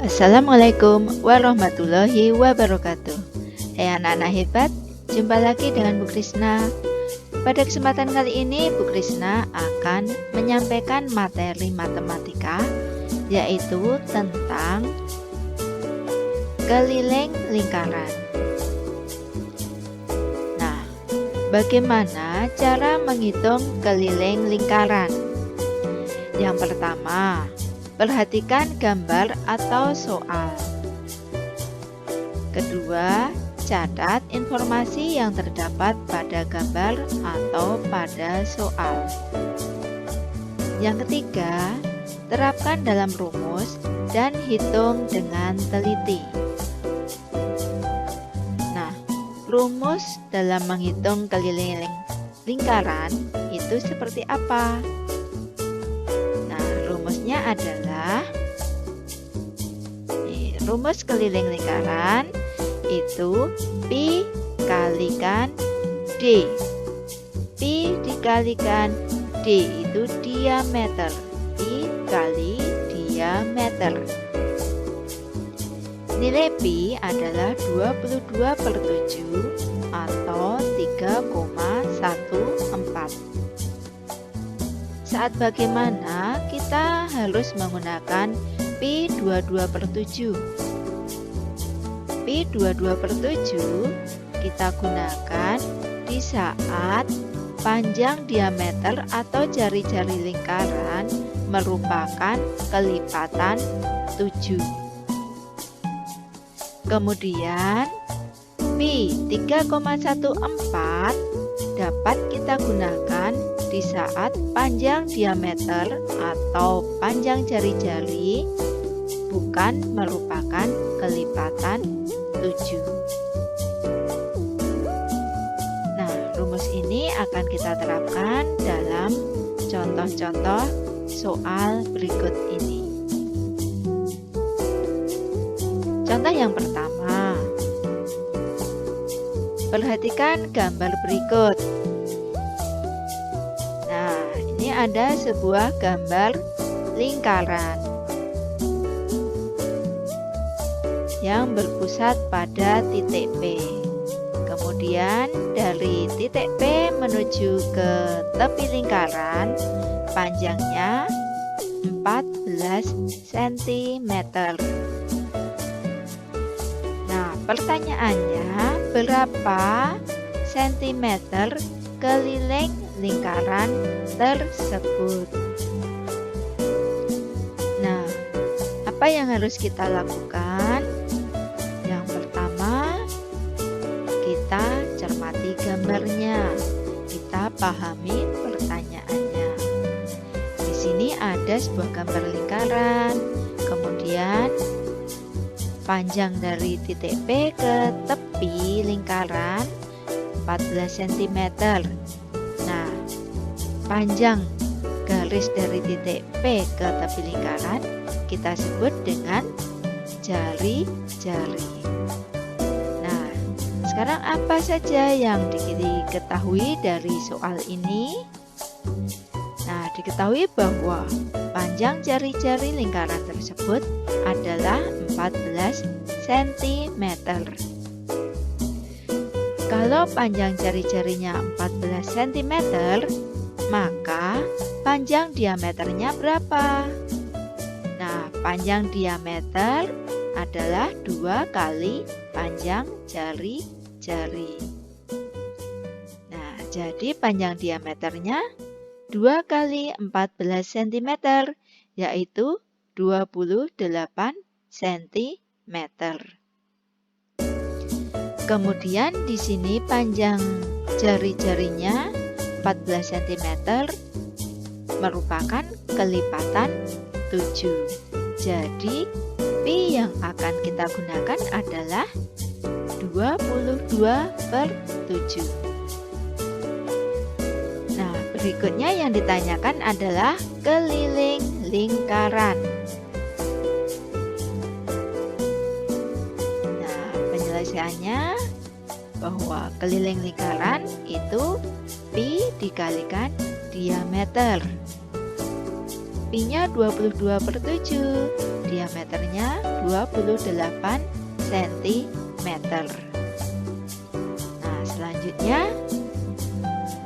Assalamualaikum warahmatullahi wabarakatuh. Hai anak-anak hebat, jumpa lagi dengan Bu Krisna. Pada kesempatan kali ini Bu Krisna akan menyampaikan materi matematika, yaitu tentang keliling lingkaran. Nah, bagaimana cara menghitung keliling lingkaran? Yang pertama, perhatikan gambar atau soal. Kedua, catat informasi yang terdapat pada gambar atau pada soal. Yang ketiga, terapkan dalam rumus dan hitung dengan teliti. Nah, rumus dalam menghitung keliling lingkaran itu seperti apa? Rumusnya adalah rumus keliling lingkaran itu pi kalikan D. Pi dikalikan D itu diameter. Pi kali diameter. Nilai pi adalah 22/7 atau 3,14. Saat bagaimana kita harus menggunakan pi 22/7. Pi 22/7 kita gunakan di saat panjang diameter atau jari-jari lingkaran merupakan kelipatan 7. Kemudian pi 3,14 dapat kita gunakan di saat panjang diameter atau panjang jari-jari bukan merupakan kelipatan 7. Nah, rumus ini akan kita terapkan dalam contoh-contoh soal berikut ini. Contoh yang pertama, perhatikan gambar berikut. Ada sebuah gambar lingkaran yang berpusat pada titik P. Kemudian dari titik P menuju ke tepi lingkaran panjangnya 14 cm. Nah, pertanyaannya berapa sentimeter keliling lingkaran tersebut? Nah, apa yang harus kita lakukan? Yang pertama, kita cermati gambarnya, kita pahami pertanyaannya. Di sini ada sebuah gambar lingkaran, kemudian panjang dari titik P ke tepi lingkaran 14 cm. Nah, panjang garis dari titik P ke tepi lingkaran kita sebut dengan jari-jari. Nah, sekarang apa saja yang diketahui dari soal ini? Nah, diketahui bahwa panjang jari-jari lingkaran tersebut adalah 14 cm. Kalau panjang jari-jarinya 14 cm, maka panjang diameternya berapa? Nah, panjang diameter adalah 2 kali panjang jari-jari. Nah, jadi panjang diameternya 2 kali 14 cm, yaitu 28 cm. Kemudian di sini panjang jari-jarinya 14 cm merupakan kelipatan 7. Jadi pi yang akan kita gunakan adalah 22/7. Nah, berikutnya yang ditanyakan adalah keliling lingkaran. Nah, penyelesaiannya bahwa keliling lingkaran itu pi dikalikan diameter. Pi pi-nya 22/7, diameternya 28 cm. Nah, selanjutnya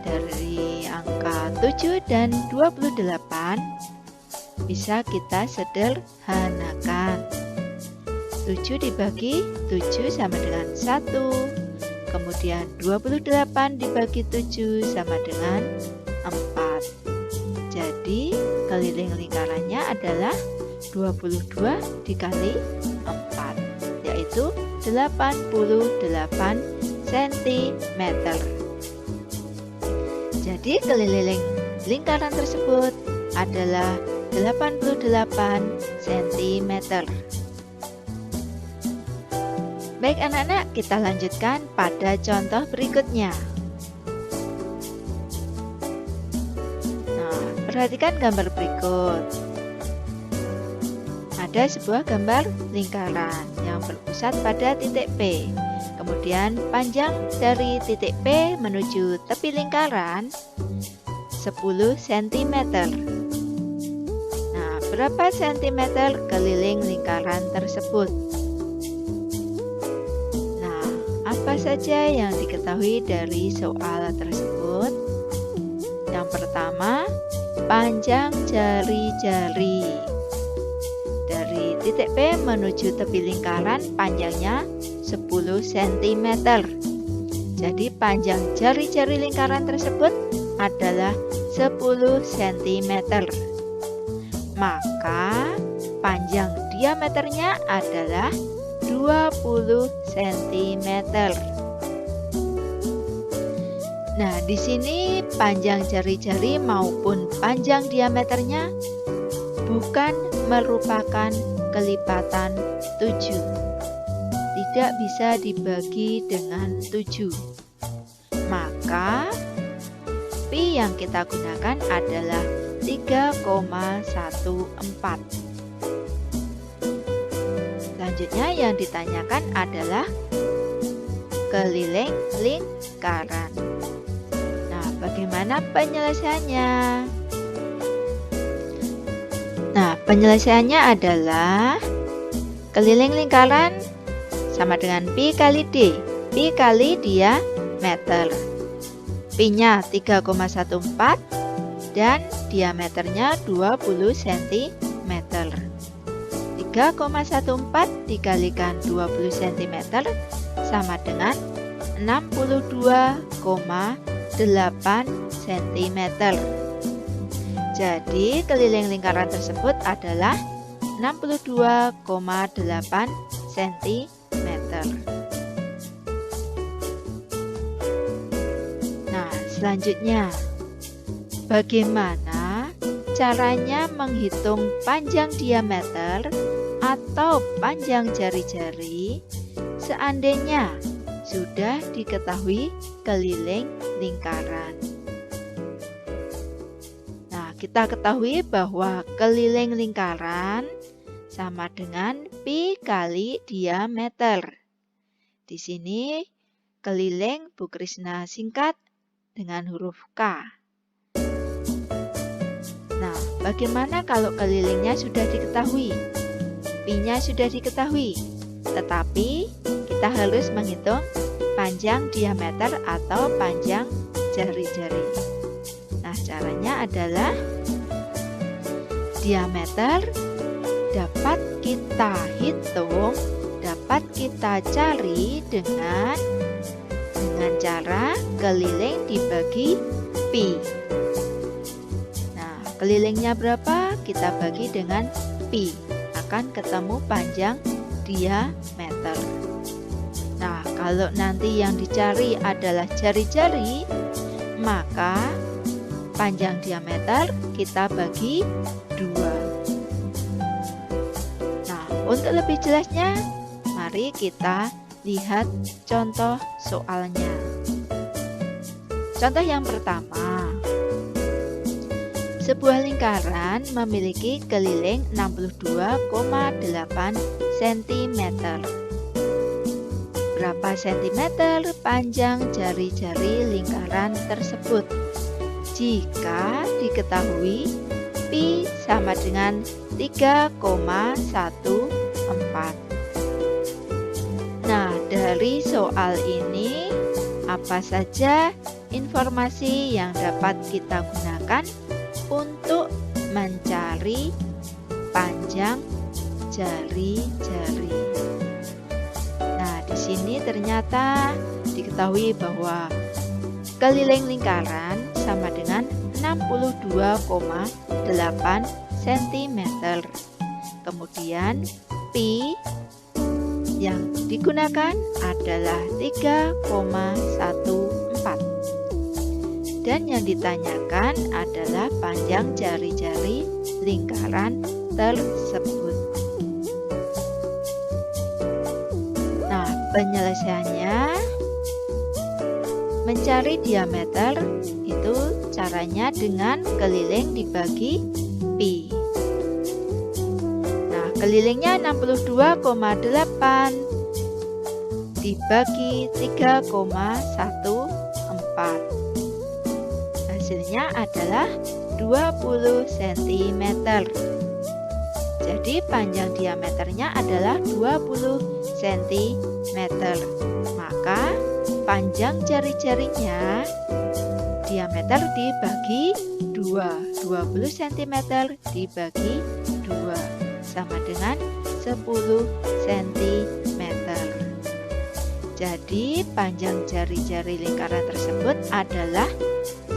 dari angka 7 dan 28 bisa kita sederhanakan. 7 dibagi 7 sama dengan 1. Kemudian 28 dibagi 7 sama dengan 4. Jadi keliling lingkarannya adalah 22 dikali 4, yaitu 88 cm. Jadi keliling lingkaran tersebut adalah 88 cm. Baik anak-anak, kita lanjutkan pada contoh berikutnya. Nah, perhatikan gambar berikut. Ada sebuah gambar lingkaran yang berpusat pada titik P. Kemudian panjang dari titik P menuju tepi lingkaran 10 cm. Nah, berapa sentimeter keliling lingkaran tersebut? Apa saja yang diketahui dari soal tersebut? Yang pertama, panjang jari-jari. Dari titik P menuju tepi lingkaran panjangnya 10 cm. Jadi panjang jari-jari lingkaran tersebut adalah 10 cm. Maka panjang diameternya adalah 20 cm. Nah, di sini panjang jari-jari maupun panjang diameternya bukan merupakan kelipatan 7. Tidak bisa dibagi dengan 7. Maka pi yang kita gunakan adalah 3,14. Selanjutnya yang ditanyakan adalah keliling lingkaran. Nah, bagaimana penyelesaiannya? Nah, penyelesaiannya adalah keliling lingkaran sama dengan pi kali d. Pi kali diameter. Pi-nya 3,14 dan diameternya 20 cm. 3,14 dikalikan 20 cm sama dengan 62,8 cm. Jadi keliling lingkaran tersebut adalah 62,8 cm. Nah, selanjutnya bagaimana caranya menghitung panjang diameter atau panjang jari-jari seandainya sudah diketahui keliling lingkaran? Nah, kita ketahui bahwa keliling lingkaran sama dengan pi kali diameter. Di sini keliling Bu Krisna singkat dengan huruf K. Nah, bagaimana kalau kelilingnya sudah diketahui? Pi-nya sudah diketahui, tetapi kita harus menghitung panjang diameter atau panjang jari-jari. Nah, caranya adalah diameter dapat kita hitung, dapat kita cari dengan cara keliling dibagi pi. Nah, kelilingnya berapa? Kita bagi dengan pi. Akan ketemu panjang diameter. Nah, kalau nanti yang dicari adalah jari-jari, maka panjang diameter kita bagi 2. Nah, untuk lebih jelasnya, mari kita lihat contoh soalnya. Contoh yang pertama. Sebuah lingkaran memiliki keliling 62,8 cm. Berapa sentimeter panjang jari-jari lingkaran tersebut? Jika diketahui Pi sama dengan 3,14. Nah, dari soal ini, apa saja informasi yang dapat kita gunakan untuk mencari panjang jari-jari? Nah, di sini ternyata diketahui bahwa keliling lingkaran sama dengan 62,8 cm. Kemudian pi yang digunakan adalah 3,14. Dan yang ditanyakan adalah panjang jari-jari lingkaran tersebut. Nah, penyelesaiannya mencari diameter itu caranya dengan keliling dibagi pi. Nah, kelilingnya 62,8 dibagi 3,14. Hasilnya adalah 20 cm. Jadi panjang diameternya adalah 20 cm. Maka panjang jari-jarinya diameter dibagi 2. 20 cm dibagi 2 sama dengan 10 cm. Jadi panjang jari-jari lingkaran tersebut adalah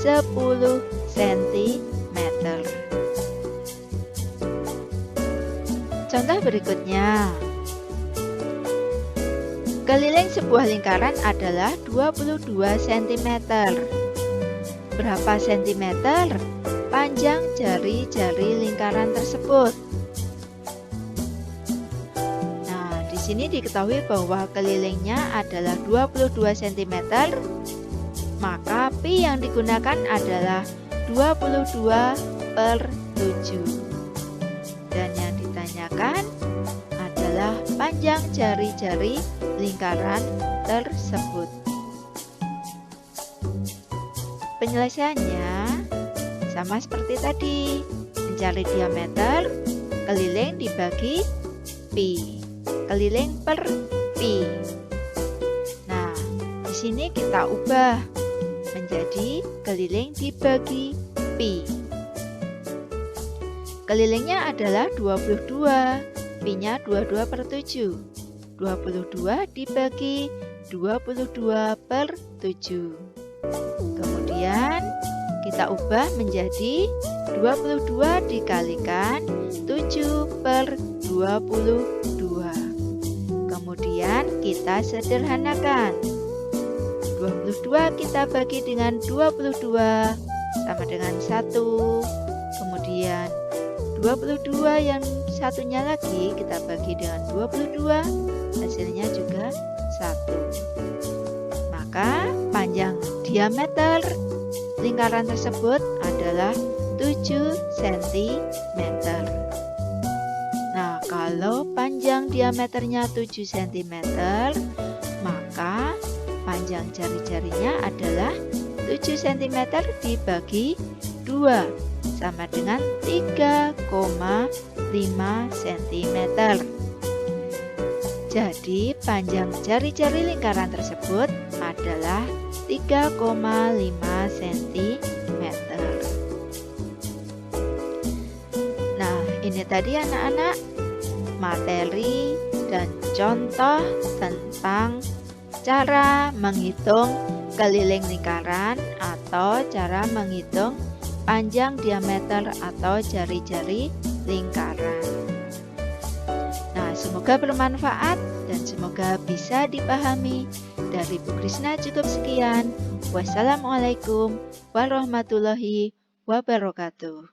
10 cm. Contoh berikutnya. Keliling sebuah lingkaran adalah 22 cm. Berapa sentimeter panjang jari-jari lingkaran tersebut? Nah, di sini diketahui bahwa kelilingnya adalah 22 cm. Maka pi yang digunakan adalah 22/7. Dan yang ditanyakan adalah panjang jari-jari lingkaran tersebut. Penyelesaiannya sama seperti tadi, mencari diameter, keliling dibagi pi, keliling per pi. Nah, di sini kita ubah menjadi keliling dibagi pi. Kelilingnya adalah 22, pi-nya 22/7. 22 dibagi 22/7. Kemudian kita ubah menjadi 22 dikalikan 7/22. Kemudian kita sederhanakan. 22 kita bagi dengan 22 sama dengan 1. Kemudian 22 yang satunya lagi kita bagi dengan 22, hasilnya juga 1. Maka panjang diameter lingkaran tersebut adalah 7 cm. Nah, kalau panjang diameternya 7 cm, maka panjang jari-jarinya adalah 7 cm dibagi 2 sama dengan 3,5 cm. Jadi panjang jari-jari lingkaran tersebut adalah 3,5 cm. Nah, ini tadi anak-anak materi dan contoh tentang cara menghitung keliling lingkaran atau cara menghitung panjang diameter atau jari-jari lingkaran. Nah, semoga bermanfaat dan semoga bisa dipahami. Dari Bu Krisna cukup sekian. Wassalamualaikum warahmatullahi wabarakatuh.